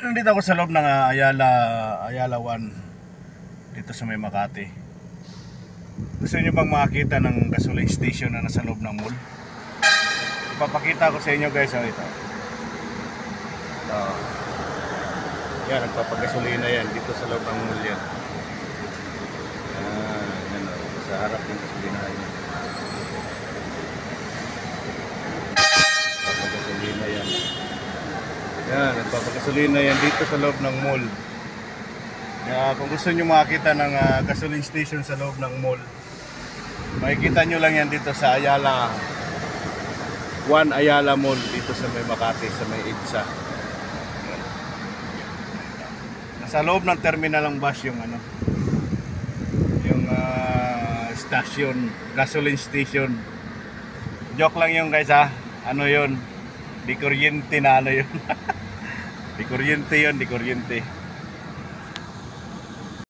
Nandito ako sa loob ng Ayala 1 dito sa may Makati. Gusto niyo bang makakita ng gasoline station na nasa loob ng mall? Ipapakita ko sa inyo guys, ito. Yan, nagpapagasolina yan dito sa loob ng mall yan. Yan sa harap ng gasolinahan yan. Nagpapagasolina yan. Yan, nagpapagasolina yan dito sa loob ng mall. Kaya kung gusto nyo makakita ng gasoline station sa loob ng mall, makikita nyo lang yan dito sa Ayala 1 Ayala Mall dito sa may Makati, sa may EDSA. Nasa loob ng terminal ng bus yung station, gasoline station. Joke lang yung guys ano yun, di kuryente na yun. Di kuryente yun, di kuryente.